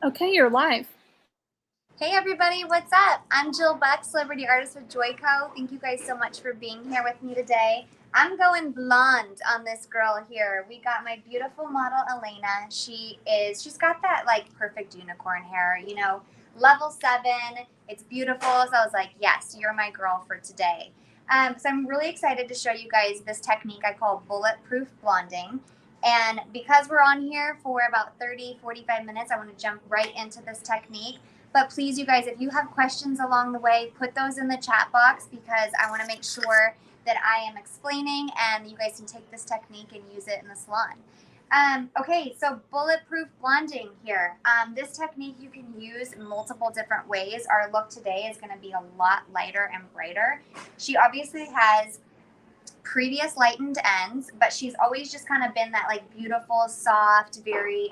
Okay, you're live. Hey everybody, what's up? I'm Jill Buck, celebrity artist with Joico. Thank you guys so much for being here with me today. I'm going blonde on this girl here. We got my beautiful model Elena. She's got that like perfect unicorn hair, you know, level 7. It's beautiful. So I was like, yes, you're my girl for today. So I'm really excited to show you guys this technique I call Bulletproof Blonding. And because we're on here for about 30-45 minutes, I want to jump right into this technique. But please, you guys, if you have questions along the way, put those in the chat box because I want to make sure that I am explaining and you guys can take this technique and use it in the salon. Okay, so bulletproof blonding here. This technique you can use multiple different ways. Our look today is going to be a lot lighter and brighter. She obviously has previous lightened ends, but she's always just kind of been that like beautiful, soft, very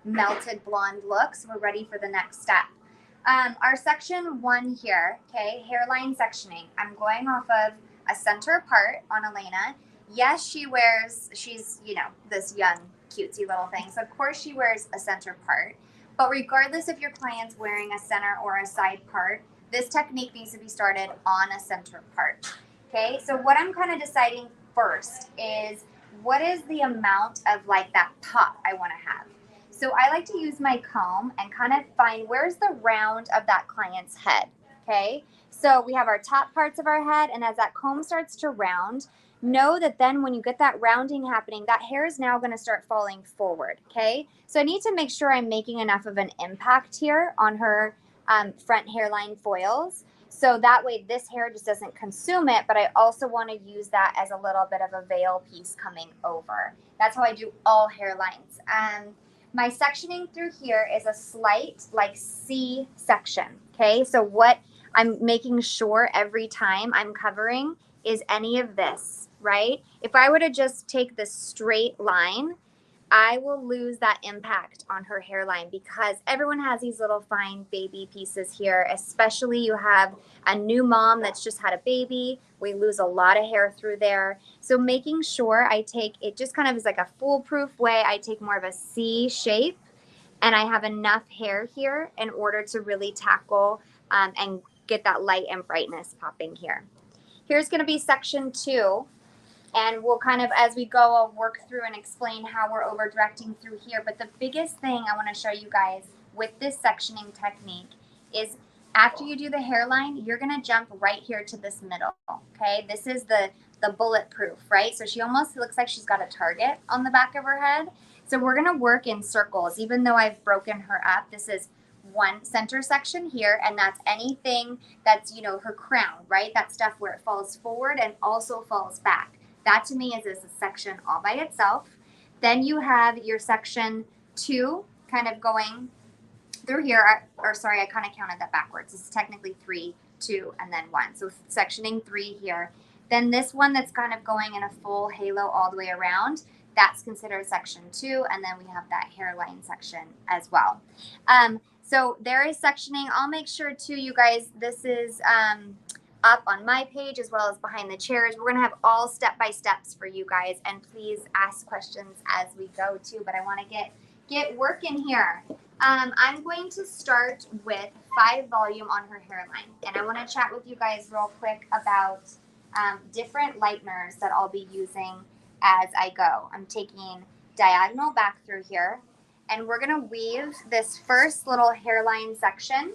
melted blonde look. So we're ready for the next step. Our section 1 here, okay, hairline sectioning. I'm going off of a center part on Elena. Yes, she's, you know, this young, cutesy little thing. So of course she wears a center part. But regardless if your client's wearing a center or a side part, this technique needs to be started on a center part. Okay, so what I'm kind of deciding first is what is the amount of like that pop I want to have. So I like to use my comb and kind of find where's the round of that client's head, okay? So we have our top parts of our head, and as that comb starts to round, know that then when you get that rounding happening, that hair is now going to start falling forward, okay? So I need to make sure I'm making enough of an impact here on her front hairline foils. So that way this hair just doesn't consume it, but I also want to use that as a little bit of a veil piece coming over. That's how I do all hairlines. My sectioning through here is a slight like C section, okay? So what I'm making sure every time I'm covering is any of this, right? If I were to just take this straight line, I will lose that impact on her hairline because everyone has these little fine baby pieces here, especially you have a new mom that's just had a baby. We lose a lot of hair through there. So making sure I take it just kind of is like a foolproof way. I take more of a C shape and I have enough hair here in order to really tackle and get that light and brightness popping here. Here's going to be section 2. And we'll kind of, as we go, I'll work through and explain how we're over directing through here. But the biggest thing I want to show you guys with this sectioning technique is after you do the hairline, you're going to jump right here to this middle, okay? This is the bulletproof, right? So she almost looks like she's got a target on the back of her head. So we're going to work in circles. Even though I've broken her up, this is one center section here, and that's anything that's, you know, her crown, right? That stuff where it falls forward and also falls back. That to me is a section all by itself. Then you have your section 2 kind of going through here, or sorry, I kind of counted that backwards. This is technically 3, 2, and then 1. So sectioning 3 here. Then this one that's kind of going in a full halo all the way around, that's considered section 2, and then we have that hairline section as well. So there is sectioning. I'll make sure too, you guys, this is up on my page as well as behind the chairs. We're going to have all step-by-steps for you guys, and please ask questions as we go too, but I want to get working here. I'm going to start with 5 volume on her hairline, and I want to chat with you guys real quick about different lighteners that I'll be using as I go. I'm taking diagonal back through here, and we're going to weave this first little hairline section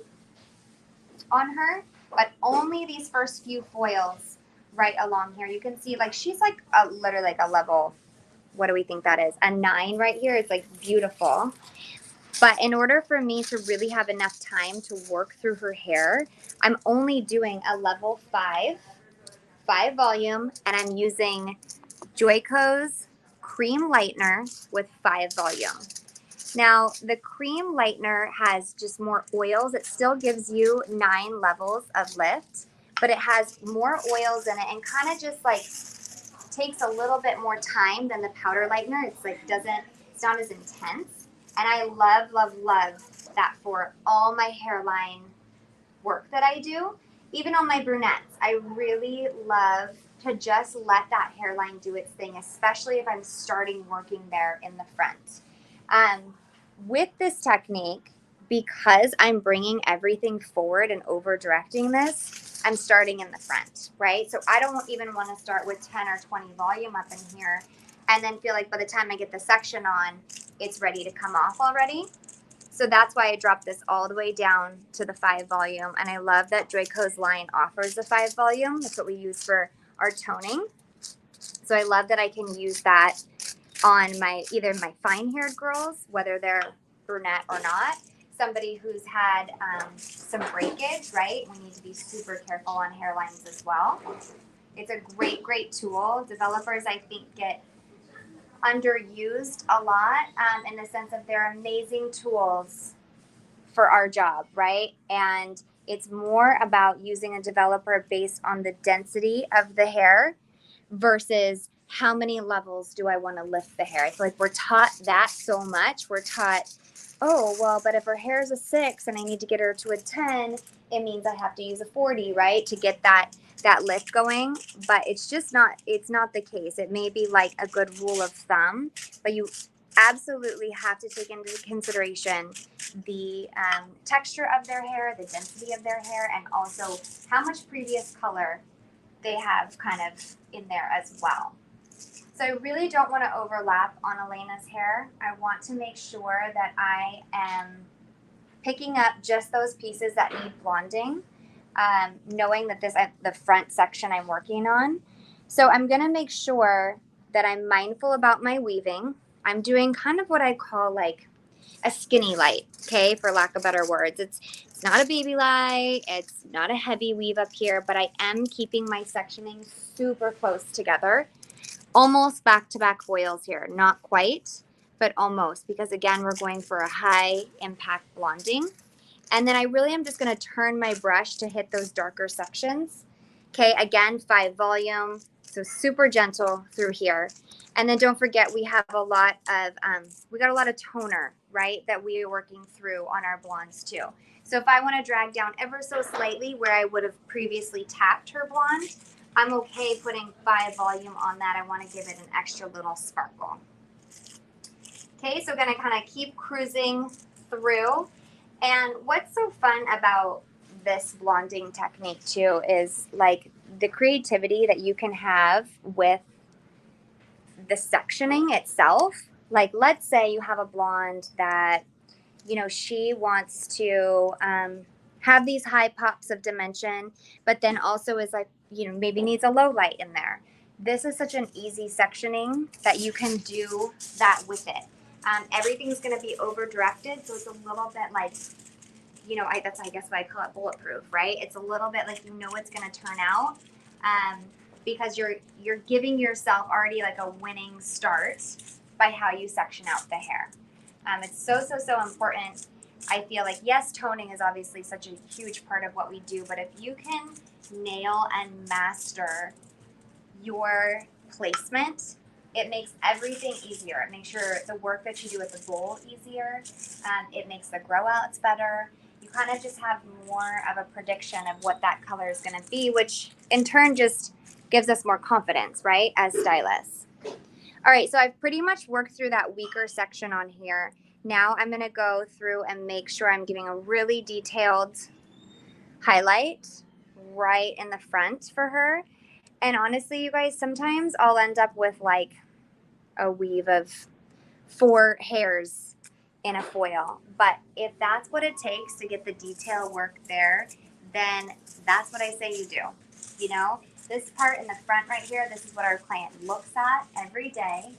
on her, but only these first few foils right along here. You can see like she's like literally like a level, what do we think that is? A 9 right here. It's like beautiful. But in order for me to really have enough time to work through her hair, I'm only doing a level 5 volume, and I'm using Joico's cream lightener with 5 volume. Now, the cream lightener has just more oils. It still gives you 9 levels of lift, but it has more oils in it and kind of just like takes a little bit more time than the powder lightener. It's like it's not as intense. And I love, love, love that for all my hairline work that I do. Even on my brunettes, I really love to just let that hairline do its thing, especially if I'm starting working there in the front. With this technique, because I'm bringing everything forward and over directing this, I'm starting in the front, right? So I don't even want to start with 10 or 20 volume up in here and then feel like by the time I get the section on, it's ready to come off already. So that's why I dropped this all the way down to the 5 volume. And I love that Joico's line offers the 5 volume. That's what we use for our toning. So I love that I can use that on either my fine-haired girls, whether they're brunette or not, somebody who's had some breakage, right? We need to be super careful on hairlines as well. It's a great, great tool. Developers, I think, get underused a lot in the sense of they're amazing tools for our job, right? And it's more about using a developer based on the density of the hair versus how many levels do I want to lift the hair. I feel like we're taught that so much. We're taught, oh, well, but if her hair is a 6 and I need to get her to a 10, it means I have to use a 40, right, to get that lift going. But it's just not, it's not the case. It may be like a good rule of thumb, but you absolutely have to take into consideration the texture of their hair, the density of their hair, and also how much previous color they have kind of in there as well. So I really don't want to overlap on Elena's hair. I want to make sure that I am picking up just those pieces that need blonding, knowing that this the front section I'm working on. So I'm going to make sure that I'm mindful about my weaving. I'm doing kind of what I call like a skinny light, okay, for lack of better words. It's not a baby light, it's not a heavy weave up here, but I am keeping my sectioning super close together. Almost back-to-back foils here, not quite, but almost, because again, we're going for a high impact blonding. And then I really am just going to turn my brush to hit those darker sections. Okay, again, 5 volume, so super gentle through here. And then don't forget, we have a lot of, we got a lot of toner, right, that we are working through on our blondes too. So if I want to drag down ever so slightly where I would have previously tapped her blonde, I'm okay putting 5 volume on that. I want to give it an extra little sparkle. Okay, so going to kind of keep cruising through. And what's so fun about this blonding technique too is like the creativity that you can have with the sectioning itself. Like, let's say you have a blonde that, you know, she wants to have these high pops of dimension, but then also is like, you know, maybe needs a low light in there. This is such an easy sectioning that you can do that with it. Everything's going to be over directed, so it's a little bit like, you know, that's I guess why I call it bulletproof, right? It's a little bit like you know it's going to turn out because you're giving yourself already like a winning start by how you section out the hair. It's so important. I feel like, yes, toning is obviously such a huge part of what we do, but if you can nail and master your placement, it makes everything easier. It makes the work that you do with the bowl easier. It makes the grow outs better. You kind of just have more of a prediction of what that color is going to be, which in turn just gives us more confidence, right, as stylists. All right, so I've pretty much worked through that weaker section on here. Now I'm going to go through and make sure I'm giving a really detailed highlight right in the front for her. And honestly, you guys, sometimes I'll end up with like a weave of 4 hairs in a foil. But if that's what it takes to get the detail work there, then that's what I say you do. You know, this part in the front right here, this is what our client looks at every day.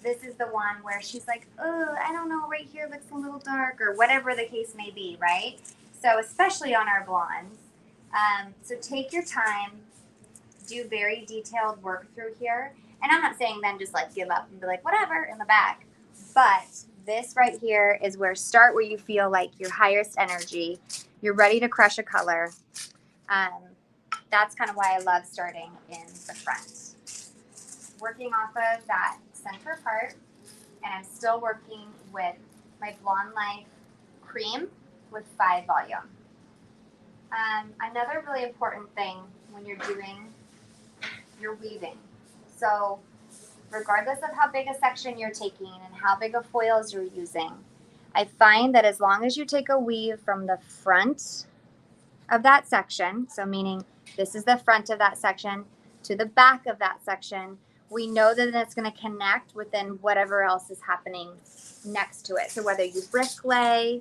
This is the one where she's like, oh, I don't know, right here looks a little dark, or whatever the case may be, right? So especially on our blondes. So take your time, do very detailed work through here. And I'm not saying then just like give up and be like, whatever, in the back. But this right here is where start where you feel like your highest energy. You're ready to crush a color. That's kind of why I love starting in the front. Working off of that center part, and I'm still working with my Blonde Life cream with 5 volume. Another really important thing when you're doing your weaving. So regardless of how big a section you're taking and how big of foils you're using, I find that as long as you take a weave from the front of that section, so meaning this is the front of that section to the back of that section, we know that it's going to connect within whatever else is happening next to it. So whether you brick lay,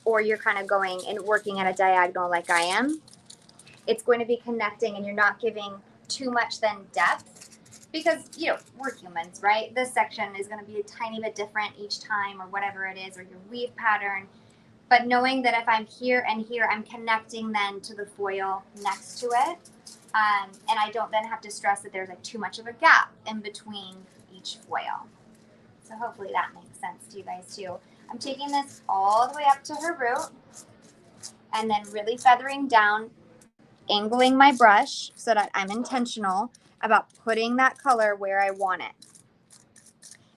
or you're kind of going and working at a diagonal like I am, it's going to be connecting, and you're not giving too much then depth, because, you know, we're humans, right? This section is going to be a tiny bit different each time, or whatever it is, or your weave pattern. But knowing that if I'm here and here, I'm connecting then to the foil next to it. And I don't then have to stress that there's like too much of a gap in between each foil. So hopefully that makes sense to you guys too. I'm taking this all the way up to her root, and then really feathering down, angling my brush so that I'm intentional about putting that color where I want it.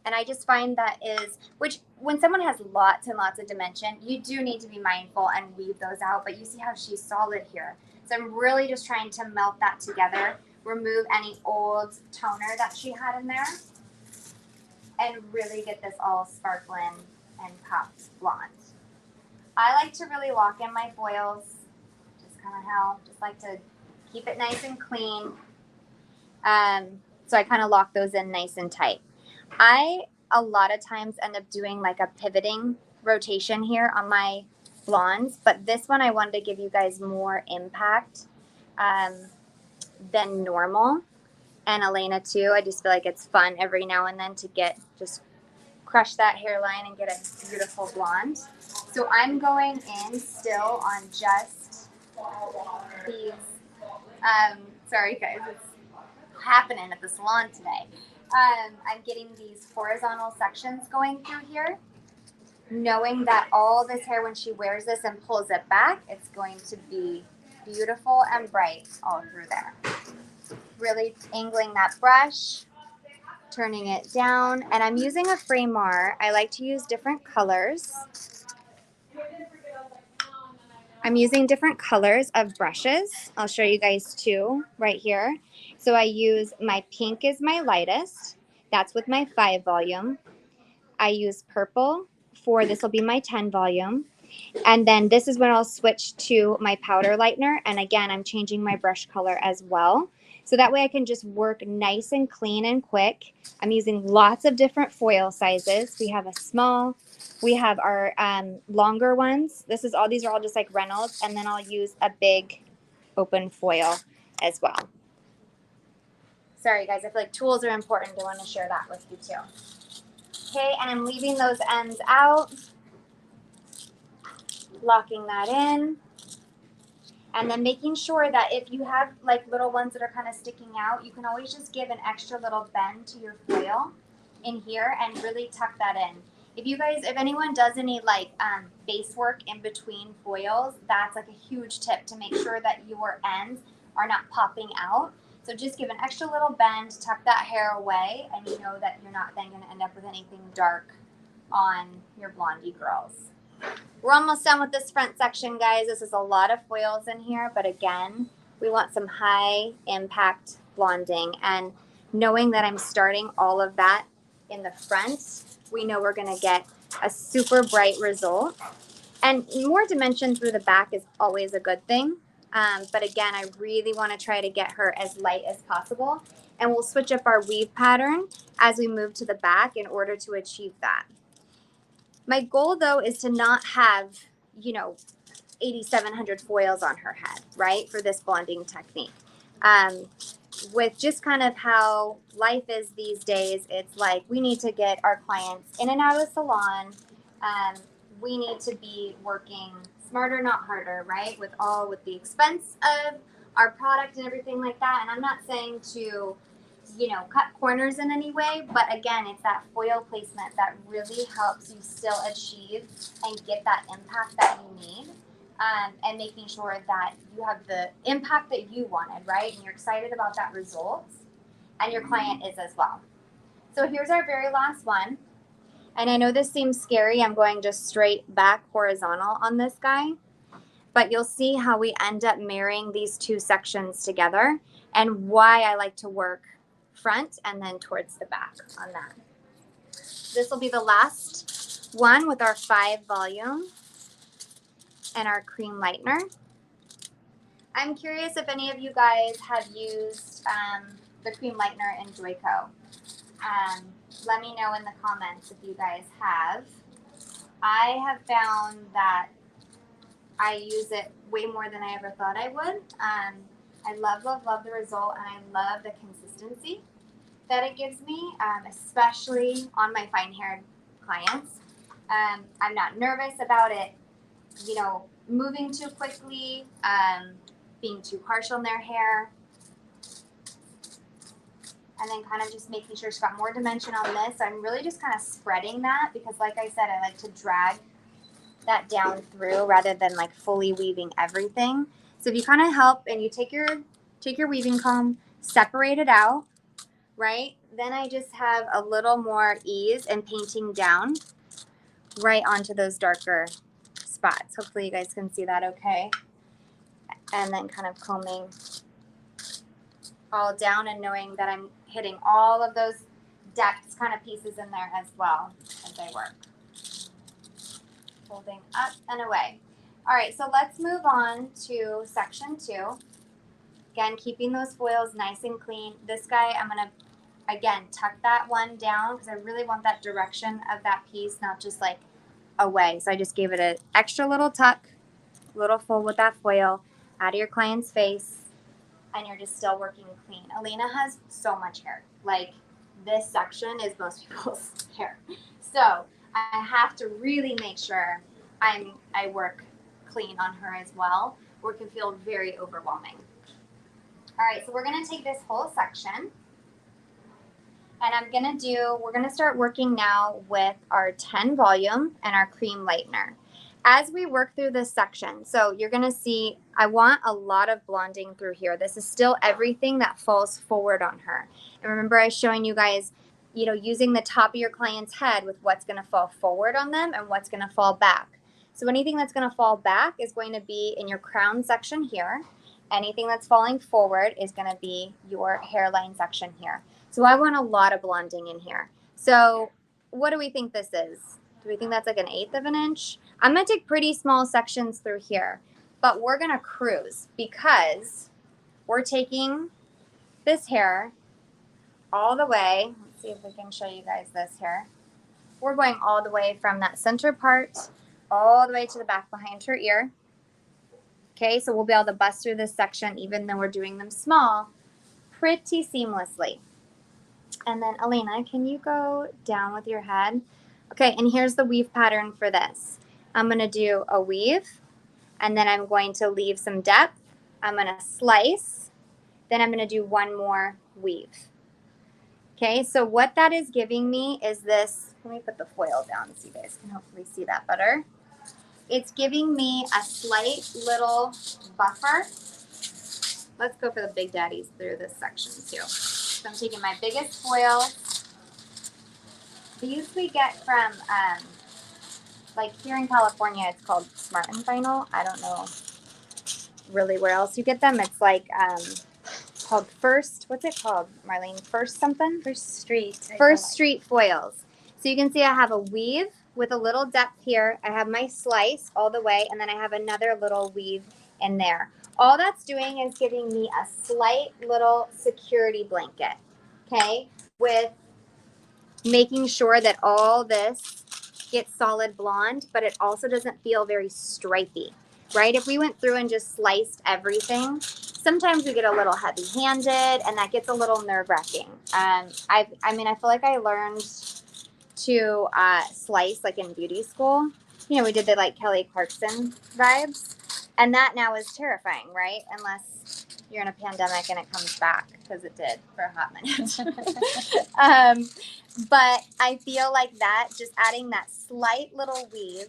And I just find that is, which when someone has lots and lots of dimension, you do need to be mindful and weave those out. But you see how she's solid here. So I'm really just trying to melt that together, remove any old toner that she had in there, and really get this all sparkling and popped blonde. I like to really lock in my foils, just kind of how, just like to keep it nice and clean. So I kind of lock those in nice and tight. I, a lot of times, end up doing like a pivoting rotation here on my blondes, but this one I wanted to give you guys more impact than normal. And Elena too. I just feel like it's fun every now and then to just crush that hairline and get a beautiful blonde. So I'm going in still on just these, sorry guys, it's happening at the salon today. I'm getting these horizontal sections going through here, knowing that all this hair, when she wears this and pulls it back, it's going to be beautiful and bright all through there. Really angling that brush, turning it down, and I'm using a framer. I like to use different colors. I'm using different colors of brushes. I'll show you guys two right here. So I use, my pink is my lightest. That's with my 5 volume. I use purple for, this will be my 10 volume. And then this is when I'll switch to my powder lightener. And again, I'm changing my brush color as well. So that way I can just work nice and clean and quick. I'm using lots of different foil sizes. We have a small, we have our longer ones. These are all just like Reynolds. And then I'll use a big open foil as well. Sorry guys, I feel like tools are important. I want to share that with you too. Okay, and I'm leaving those ends out. Locking that in, and then making sure that if you have like little ones that are kind of sticking out, you can always just give an extra little bend to your foil in here and really tuck that in. If anyone does any like base work in between foils, that's like a huge tip to make sure that your ends are not popping out. So just give an extra little bend, tuck that hair away, and you know that you're not then going to end up with anything dark on your blondie girls. We're almost done with this front section, guys. This is a lot of foils in here, but again, we want some high impact blonding. And knowing that I'm starting all of that in the front, we know we're going to get a super bright result. And more dimension through the back is always a good thing. But again, I really want to try to get her as light as possible. And we'll switch up our weave pattern as we move to the back in order to achieve that. My goal, though, is to not have, 8,700 foils on her head, right, for this blonding technique. With just kind of how life is these days, it's like we need to get our clients in and out of the salon. We need to be working smarter, not harder, right, with the expense of our product and everything like that. And I'm not saying to cut corners in any way, but again, it's that foil placement that really helps you still achieve and get that impact that you need, and making sure that you have the impact that you wanted, right? And you're excited about that result, and your client is as well. So here's our very last one. And I know this seems scary. I'm going just straight back horizontal on this guy, but you'll see how we end up marrying these two sections together and why I like to work front and then towards the back on that. This will be the last one with our 5 volume and our cream lightener. I'm curious if any of you guys have used the cream lightener in Joico. Let me know in the comments if you guys have. I have found that I use it way more than I ever thought I would. I love, love, love the result, and I love the consistency that it gives me, especially on my fine-haired clients. I'm not nervous about it, you know, moving too quickly, being too harsh on their hair, and then kind of just making sure it's got more dimension on this. So I'm really just kind of spreading that because, like I said, I like to drag that down through rather than like fully weaving everything. So if you kind of help and you take your weaving comb, separate it out, right? Then I just have a little more ease in painting down right onto those darker spots. Hopefully you guys can see that okay. And then kind of combing all down and knowing that I'm hitting all of those depths kind of pieces in there as well as I work. Holding up and away. All right, so let's move on to section 2. Again, keeping those foils nice and clean. This guy, I'm going to, again, tuck that one down because I really want that direction of that piece, not just like away. So I just gave it an extra little tuck, little fold with that foil out of your client's face, and you're just still working clean. Alina has so much hair. Like, this section is most people's hair. So I have to really make sure I work clean on her as well, or it can feel very overwhelming. All right, so we're gonna take this whole section, and we're gonna start working now with our 10 volume and our cream lightener. As we work through this section, so you're gonna see, I want a lot of blonding through here. This is still everything that falls forward on her. And remember I was showing you guys, you know, using the top of your client's head with what's gonna fall forward on them and what's gonna fall back. So anything that's gonna fall back is going to be in your crown section here. Anything that's falling forward is gonna be your hairline section here. So I want a lot of blonding in here. So what do we think this is? Do we think that's like 1/8 of an inch? I'm gonna take pretty small sections through here, but we're gonna cruise because we're taking this hair all the way. Let's see if we can show you guys this here. We're going all the way from that center part all the way to the back behind her ear. Okay, so we'll be able to bust through this section even though we're doing them small pretty seamlessly. And then Alina, can you go down with your head? Okay, and here's the weave pattern for this. I'm gonna do a weave, and then I'm going to leave some depth. I'm gonna slice, then I'm gonna do one more weave. Okay, so what that is giving me is this, let me put the foil down so you guys can hopefully see that better. It's giving me a slight little buffer. Let's go for the big daddies through this section too. So I'm taking my biggest foil. These we get from, like here in California, it's called Smart and Final. I don't know really where else you get them. It's like called First, what's it called, Marlene? First something? First Street. First Street foils. So you can see I have a weave with a little depth here. I have my slice all the way, and then I have another little weave in there. All that's doing is giving me a slight little security blanket, okay, with making sure that all this gets solid blonde, but it also doesn't feel very stripy, right? If we went through and just sliced everything, sometimes we get a little heavy-handed, and that gets a little nerve-wracking. I mean, I feel like I learned to slice like in beauty school. You know, we did the like Kelly Clarkson vibes, and that now is terrifying, right? Unless you're in a pandemic and it comes back, because it did for a hot minute. But I feel like that, just adding that slight little weave,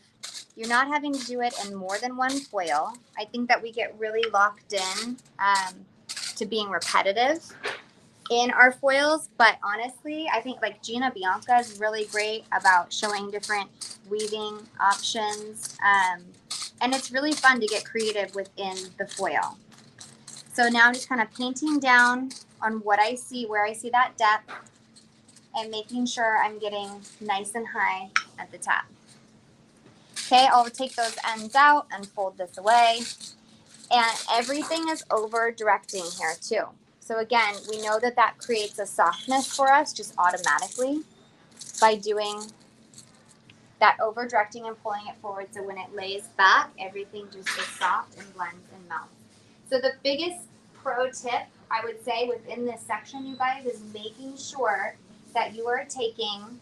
you're not having to do it in more than one foil. I think that we get really locked in to being repetitive in our foils, but honestly, I think like Gina Bianca is really great about showing different weaving options, and it's really fun to get creative within the foil. So now I'm just kind of painting down on what I see, where I see that depth, and making sure I'm getting nice and high at the top. Okay, I'll take those ends out and fold this away. And everything is over directing here too. So again, we know that that creates a softness for us just automatically by doing that over directing and pulling it forward. So when it lays back, everything just is soft and blends and melts. So the biggest pro tip I would say within this section, you guys, is making sure that you are taking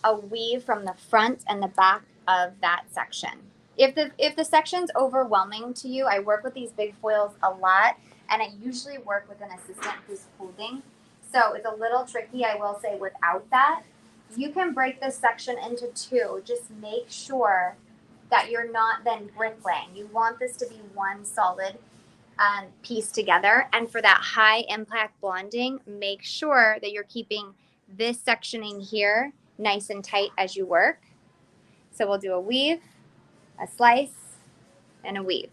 a weave from the front and the back of that section. If the section's overwhelming to you, I work with these big foils a lot, and I usually work with an assistant who's holding. So it's a little tricky, I will say, without that. You can break this section into two. Just make sure that you're not then bricklaying. You want this to be one solid piece together. And for that high impact blonding, make sure that you're keeping this sectioning here nice and tight as you work. So we'll do a weave, a slice, and a weave.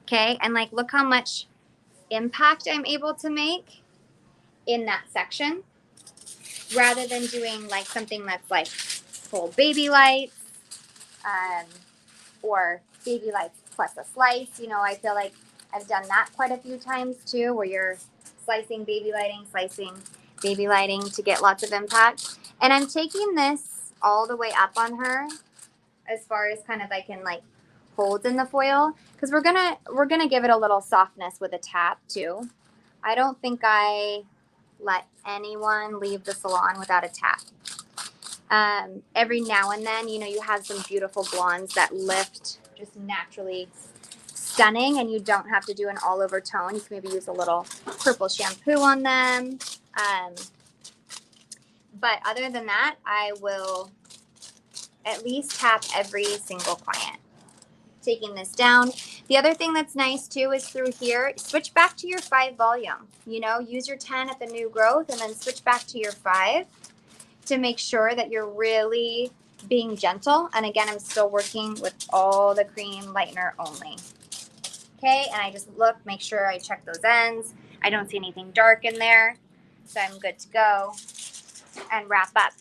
Okay, and like look how much impact I'm able to make in that section rather than doing like something that's like full baby lights or baby lights plus a slice. You know, I feel like I've done that quite a few times too, where you're slicing baby lighting to get lots of impact. And I'm taking this all the way up on her as far as kind of I can like hold in the foil, because we're gonna give it a little softness with a tap too. I don't think I let anyone leave the salon without a tap. Every now and then, you know, you have some beautiful blondes that lift just naturally stunning, and you don't have to do an all over tone. You can maybe use a little purple shampoo on them. But other than that, I will at least tap every single client. Taking this down. The other thing that's nice too is through here, switch back to your 5 volume. You know, use your 10 at the new growth and then switch back to your 5 to make sure that you're really being gentle. And again, I'm still working with all the cream lightener only. Okay, and I just look, make sure I check those ends. I don't see anything dark in there, so I'm good to go and wrap up.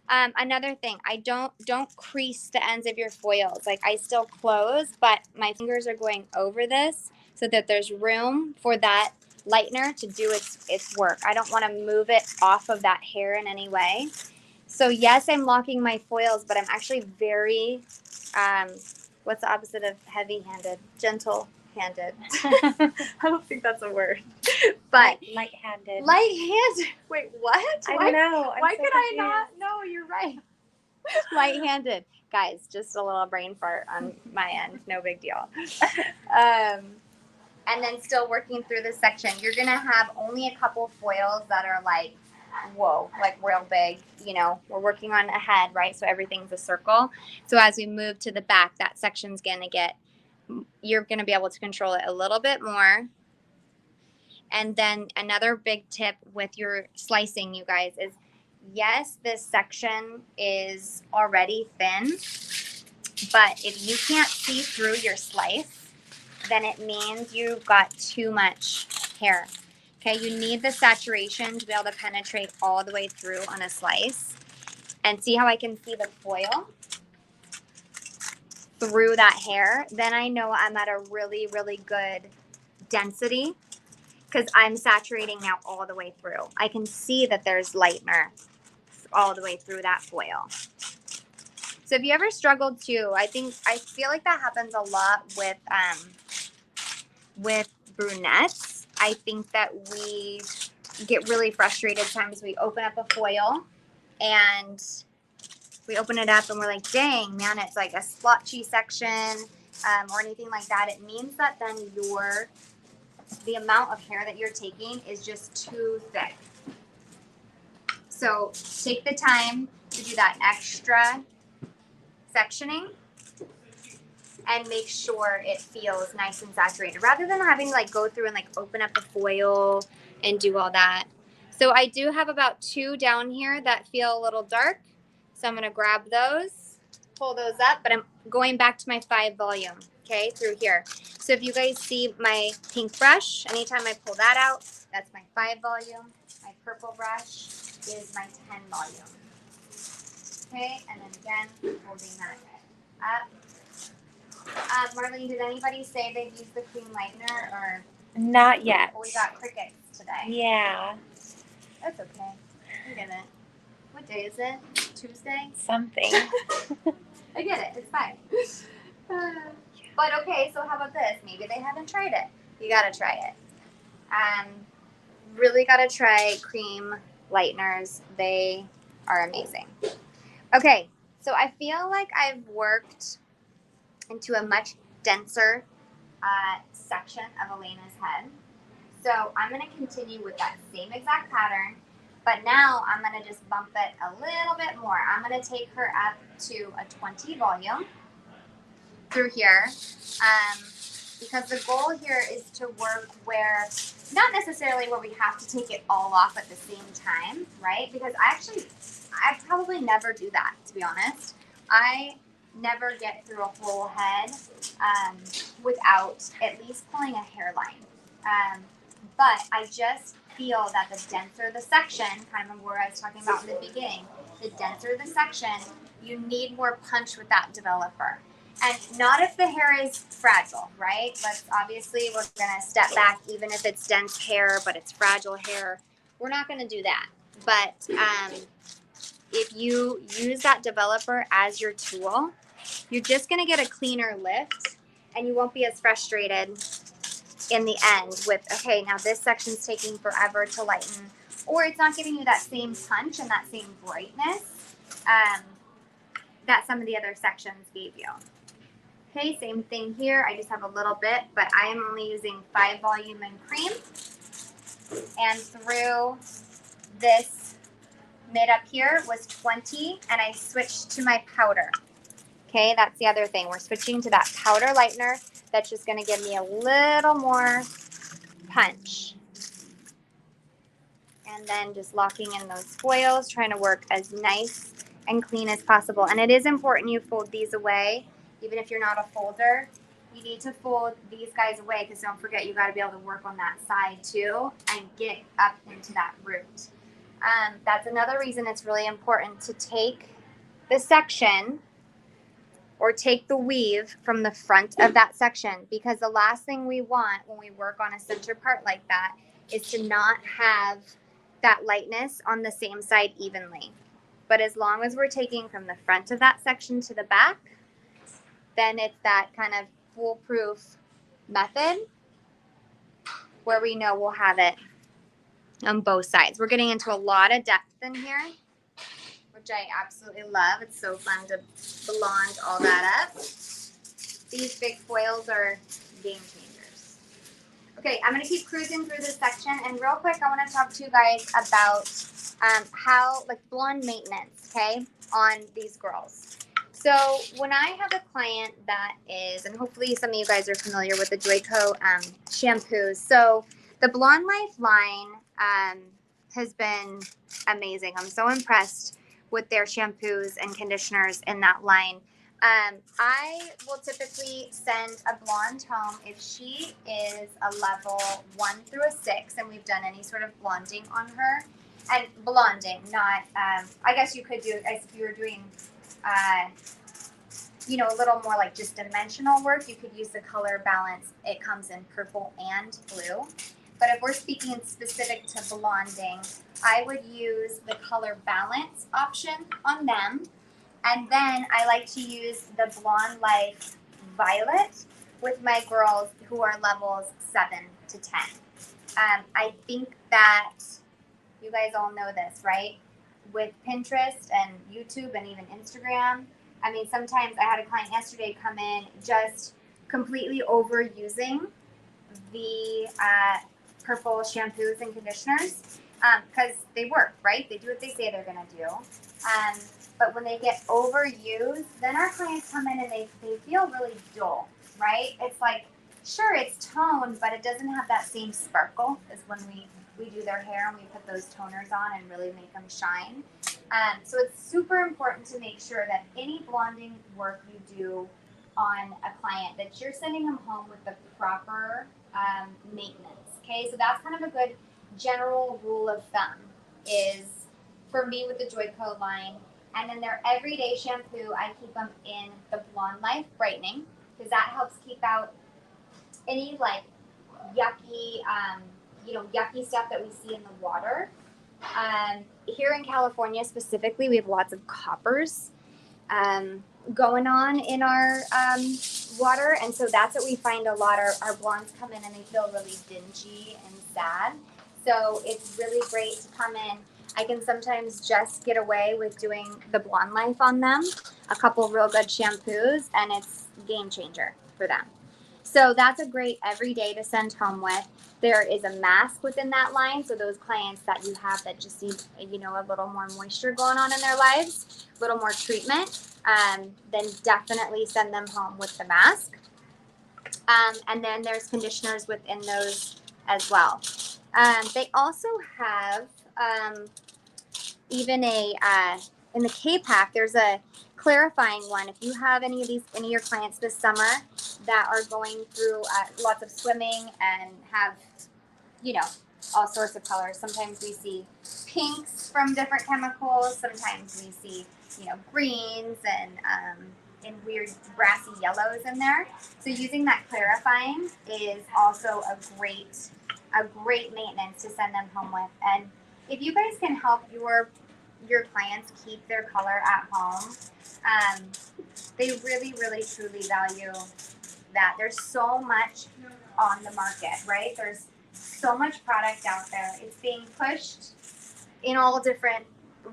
Another thing, I don't crease the ends of your foils. Like I still close, but my fingers are going over this so that there's room for that lightener to do its work. I don't want to move it off of that hair in any way. So yes, I'm locking my foils, but I'm actually very, what's the opposite of heavy-handed? Gentle-handed. I don't think that's a word. But light-handed. Light-handed. Wait, what? I don't know. Why could I not? No, you're right. Light-handed. Guys, just a little brain fart on my end. No big deal. And then still working through this section. You're going to have only a couple foils that are like, whoa, like real big. You know, we're working on a head, right? So everything's a circle. So as we move to the back, that section's going to get, you're going to be able to control it a little bit more. And then another big tip with your slicing, you guys, is yes, this section is already thin, but if you can't see through your slice, then it means you've got too much hair. Okay, you need the saturation to be able to penetrate all the way through on a slice. And see how I can see the foil through that hair? Then I know I'm at a really, really good density because I'm saturating now all the way through. I can see that there's lightener all the way through that foil. So if you ever struggled too, I feel like that happens a lot with brunettes. I think that we get really frustrated times we open up a foil and we open it up and we're like, dang, man, it's like a splotchy section or anything like that. It means that then the amount of hair that you're taking is just too thick. So take the time to do that extra sectioning and make sure it feels nice and saturated rather than having to like go through and like open up the foil and do all that. So I do have about 2 down here that feel a little dark. So I'm going to grab those, pull those up, but I'm going back to my 5 volume, okay, through here. So if you guys see my pink brush, anytime I pull that out, that's my 5 volume. My purple brush is my 10 volume. Okay, and then again, holding that. Marlene, did anybody say they've used the cream lightener or? Not yet. We got crickets today. Yeah. That's okay. I get it. What day is it? Tuesday? Something. I get it. It's fine. But okay, so how about this? Maybe they haven't tried it. You gotta try it. Really gotta try cream lighteners. They are amazing. Okay, so I feel like I've worked into a much denser section of Elena's head. So I'm going to continue with that same exact pattern, but now I'm going to just bump it a little bit more. I'm going to take her up to a 20 volume through here, because the goal here is to work where, not necessarily where we have to take it all off at the same time, right? Because I probably never do that, to be honest. I never get through a whole head without at least pulling a hairline. But I just feel that the denser the section, kind of where I was talking about in the beginning, the denser the section, you need more punch with that developer. And not if the hair is fragile, right? Obviously, we're going to step back even if it's dense hair, but it's fragile hair. We're not going to do that. But if you use that developer as your tool, you're just going to get a cleaner lift, and you won't be as frustrated in the end with, okay, now this section's taking forever to lighten, or it's not giving you that same punch and that same brightness that some of the other sections gave you. Okay, same thing here. I just have a little bit, but I am only using 5 volume and cream. And through this mid up here was 20, and I switched to my powder. Okay, that's the other thing. We're switching to that powder lightener. That's just going to give me a little more punch. And then just locking in those foils, trying to work as nice and clean as possible. And it is important you fold these away. Even if you're not a folder, you need to fold these guys away, because don't forget, you got to be able to work on that side too and get up into that root. That's another reason it's really important to take the section or take the weave from the front of that section, because the last thing we want when we work on a center part like that is to not have that lightness on the same side evenly. But as long as we're taking from the front of that section to the back, then it's that kind of foolproof method where we know we'll have it on both sides. We're getting into a lot of depth in here, which I absolutely love. It's so fun to blonde all that up. These big foils are game changers. Okay, I'm going to keep cruising through this section, and real quick, I want to talk to you guys about how, like, blonde maintenance, okay, on these girls. So when I have a client that is, and hopefully some of you guys are familiar with the Joico shampoos. So the Blonde Life line has been amazing. I'm so impressed with their shampoos and conditioners in that line. I will typically send a blonde home if she is a level 1 through a 6, and we've done any sort of blonding on her. And blonding, not, I guess you could do, as if you were doing, a little more like just dimensional work, you could use the color balance. It comes in purple and blue. But if we're speaking specific to blonding, I would use the color balance option on them. And then I like to use the Blonde Life Violet with my girls who are levels 7 to 10. I think that you guys all know this, right? With Pinterest and YouTube and even Instagram, I mean, sometimes I had a client yesterday come in just completely overusing the purple shampoos and conditioners because they work, right? They do what they say they're going to do. But when they get overused, then our clients come in and they feel really dull, right? It's like, sure, it's toned, but it doesn't have that same sparkle as when we do their hair and we put those toners on and really make them shine. So it's super important to make sure that any blonding work you do on a client, that you're sending them home with the proper maintenance. Okay, so that's kind of a good general rule of thumb is for me with the Joico line And then their everyday shampoo, I keep them in the Blonde Life Brightening, because that helps keep out any like yucky, yucky stuff that we see in the water. Here in California specifically, we have lots of coppers going on in our water, and so that's what we find a lot. Our blondes come in and they feel really dingy and sad. So it's really great to come in. I can sometimes just get away with doing the Blonde Life on them, a couple real good shampoos, and it's game changer for them. So that's a great everyday to send home with. There is a mask within that line, so those clients that you have that just need, a little more moisture going on in their lives, a little more treatment, then definitely send them home with the mask. And then there's conditioners within those as well. They also have even in the K-Pack, there's a clarifying one. If you have any of your clients this summer that are going through lots of swimming and have, all sorts of colors. Sometimes we see pinks from different chemicals. Sometimes we see, greens and weird brassy yellows in there. So using that clarifying is also a great maintenance to send them home with. And if you guys can help your clients keep their color at home, they really, really, truly value that. There's so much on the market, right? There's so much product out there. It's being pushed in all different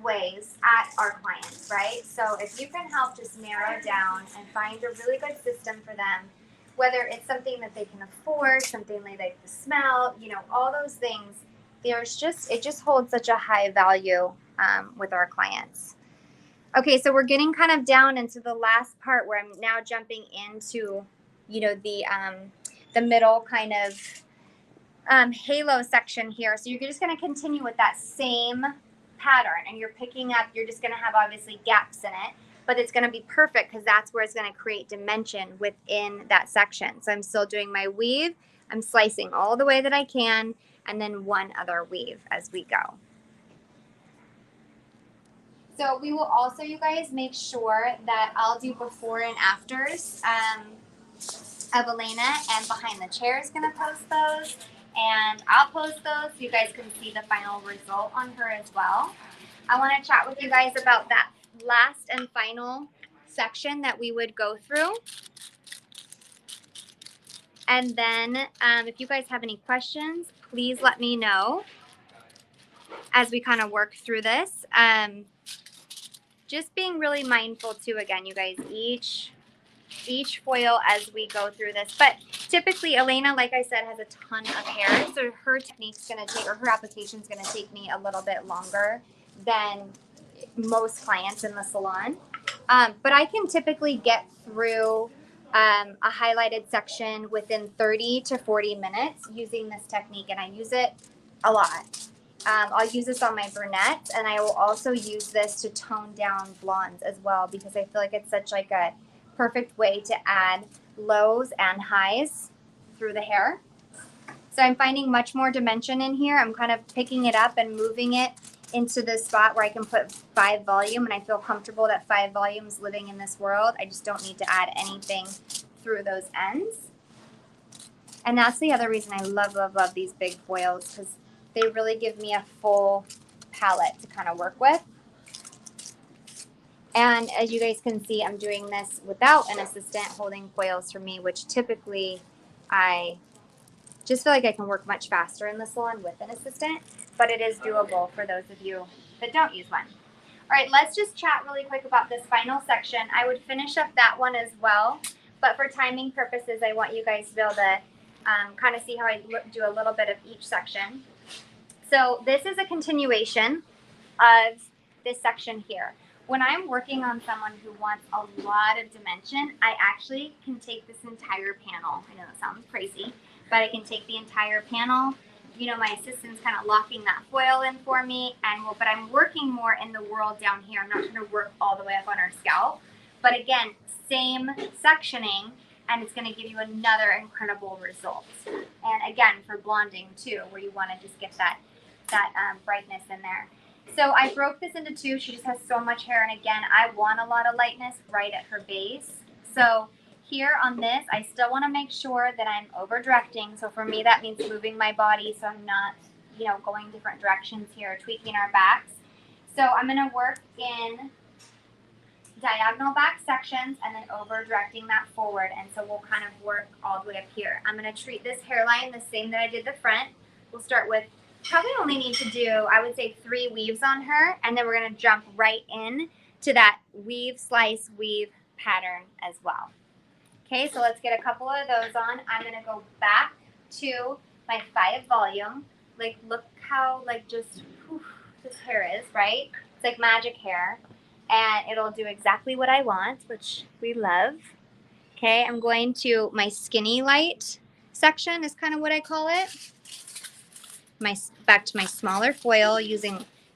ways at our clients, right? So if you can help just narrow down and find a really good system for them, whether it's something that they can afford, something they like to smell, all those things, it just holds such a high value with our clients. Okay, so we're getting kind of down into the last part where I'm now jumping into, the middle kind of halo section here. So you're just going to continue with that same pattern, and you're just going to have obviously gaps in it, but it's going to be perfect because that's where it's going to create dimension within that section. So I'm still doing my weave. I'm slicing all the way that I can, and then one other weave as we go. So we will also, you guys, make sure that I'll do before and afters of Elena, and Behind the Chair is going to post those, and I'll post those so you guys can see the final result on her as well. I want to chat with you guys about that last and final section that we would go through. And then if you guys have any questions, please let me know as we kind of work through this. Just being really mindful too, again, you guys, each foil as we go through this. But typically, Elena, like I said, has a ton of hair, so her technique's going to take, or her application's going to take me a little bit longer than most clients in the salon. But I can typically get through a highlighted section within 30 to 40 minutes using this technique, and I use it a lot. I'll use this on my brunettes, and I will also use this to tone down blondes as well, because I feel like it's such like a perfect way to add lows and highs through the hair. So I'm finding much more dimension in here. I'm kind of picking it up and moving it into this spot where I can put 5 volume, and I feel comfortable that 5 volumes living in this world. I just don't need to add anything through those ends. And that's the other reason I love, love, love these big foils, because they really give me a full palette to kind of work with. And as you guys can see, I'm doing this without an assistant holding foils for me, which typically I just feel like I can work much faster in the salon with an assistant, but it is doable for those of you that don't use one. All right, let's just chat really quick about this final section. I would finish up that one as well, but for timing purposes, I want you guys to be able to kind of see how I do a little bit of each section. So this is a continuation of this section here. When I'm working on someone who wants a lot of dimension, I actually can take this entire panel. I know that sounds crazy, but I can take the entire panel. My assistant's kind of locking that foil in for me, but I'm working more in the whorl down here. I'm not trying to work all the way up on her scalp. But again, same sectioning, and it's going to give you another incredible result. And again, for blonding too, where you want to just get that brightness in there. So I broke this into two. She just has so much hair. And again, I want a lot of lightness right at her base. So here on this, I still want to make sure that I'm over directing. So for me, that means moving my body so I'm not, you know, going different directions here, tweaking our backs. So I'm going to work in diagonal back sections and then over directing that forward. And so we'll kind of work all the way up here. I'm going to treat this hairline the same that I did the front. We'll start with, probably only need to do, I would say 3 weaves on her. And then we're going to jump right in to that weave, slice, weave pattern as well. Okay, so let's get a couple of those on. I'm going to go back to my 5 volume. Like, look how, like, just, whew, this hair is, right? It's like magic hair. And it'll do exactly what I want, which we love. Okay, I'm going to my skinny light section is kind of what I call it. Back to my smaller foil,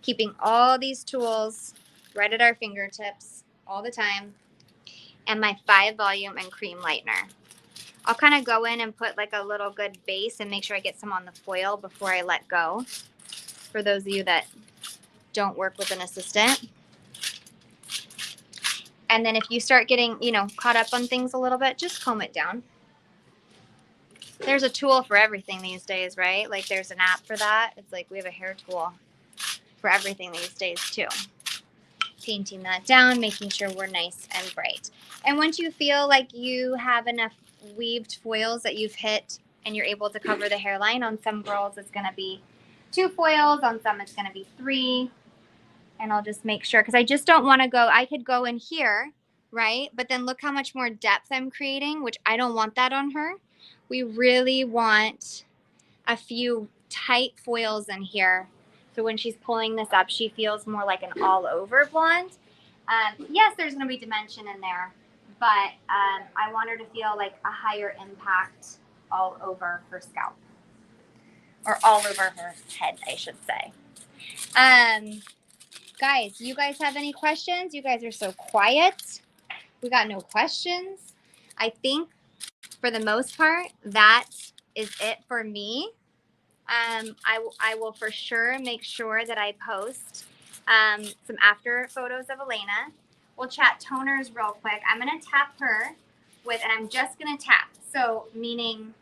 keeping all these tools right at our fingertips all the time. And my 5 volume and cream lightener. I'll kind of go in and put like a little good base and make sure I get some on the foil before I let go. For those of you that don't work with an assistant. And then if you start getting, you know, caught up on things a little bit, just comb it down. There's a tool for everything these days, right? Like there's an app for that. It's like we have a hair tool for everything these days too. Painting that down, making sure we're nice and bright. And once you feel like you have enough weaved foils that you've hit and you're able to cover the hairline, on some girls it's going to be 2 foils, on some it's going to be 3. And I'll just make sure, because I just don't want to go, I could go in here, right? But then look how much more depth I'm creating, which I don't want that on her. We really want a few tight foils in here. So when she's pulling this up, she feels more like an all over blonde. Yes, there's going to be dimension in there, but I want her to feel like a higher impact all over her scalp. Or all over her head, I should say. Guys, you guys have any questions? You guys are so quiet. We got no questions. I think for the most part, that is it for me. I will for sure make sure that I post some after photos of Elena. We'll chat toners real quick. I'm going to tap her with, and I'm just going to tap. So meaning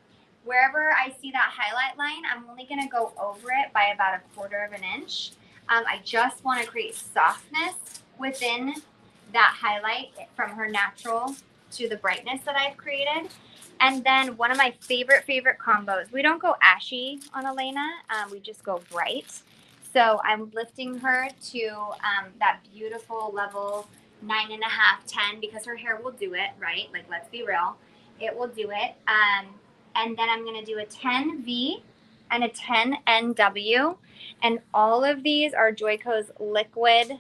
wherever I see that highlight line, I'm only going to go over it by about 1/4 of an inch. I just want to create softness within that highlight from her natural to the brightness that I've created. And then one of my favorite combos, we don't go ashy on Elena, we just go bright. So I'm lifting her to that beautiful level 9.5, 10, because her hair will do it, right? Like, let's be real. It will do it. And then I'm going to do a 10V and a 10NW. And all of these are Joico's liquid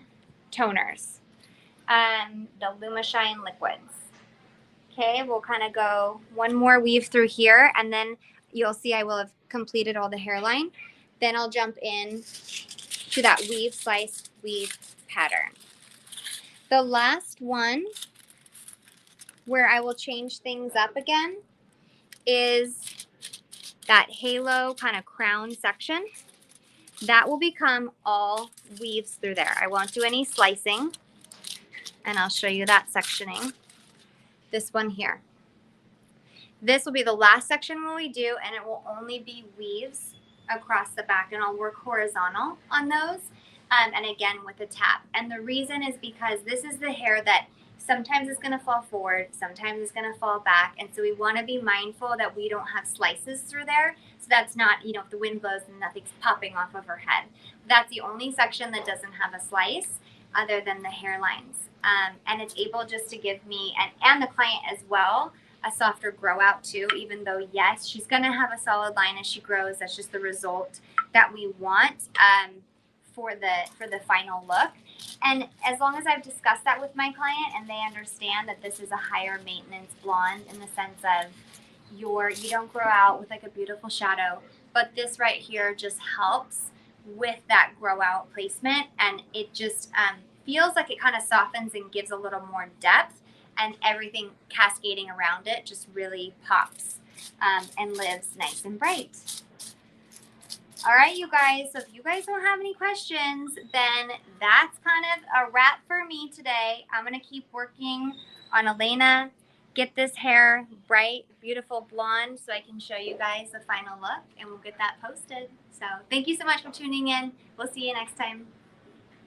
toners, the Lumashine liquids. Okay, we'll kind of go one more weave through here, and then you'll see I will have completed all the hairline. Then I'll jump in to that weave, slice, weave pattern. The last one where I will change things up again is that halo kind of crown section. That will become all weaves through there. I won't do any slicing, and I'll show you that sectioning. This one here. This will be the last section we do, and it will only be weaves across the back, and I'll work horizontal on those, and again with a tap. And the reason is because this is the hair that sometimes it's going to fall forward, sometimes it's going to fall back, and so we want to be mindful that we don't have slices through there, so that's not, you know, if the wind blows and nothing's popping off of her head. That's the only section that doesn't have a slice other than the hairlines. And it's able just to give me, and the client as well, a softer grow out too, even though, yes, she's going to have a solid line as she grows. That's just the result that we want for the final look. And as long as I've discussed that with my client and they understand that this is a higher maintenance blonde in the sense of you don't grow out with like a beautiful shadow, but this right here just helps with that grow out placement, and it just feels like it kind of softens and gives a little more depth, and everything cascading around it just really pops and lives nice and bright. All right, you guys. So if you guys don't have any questions, then that's kind of a wrap for me today. I'm going to keep working on Elena, get this hair bright, beautiful blonde so I can show you guys the final look, and we'll get that posted. So thank you so much for tuning in. We'll see you next time.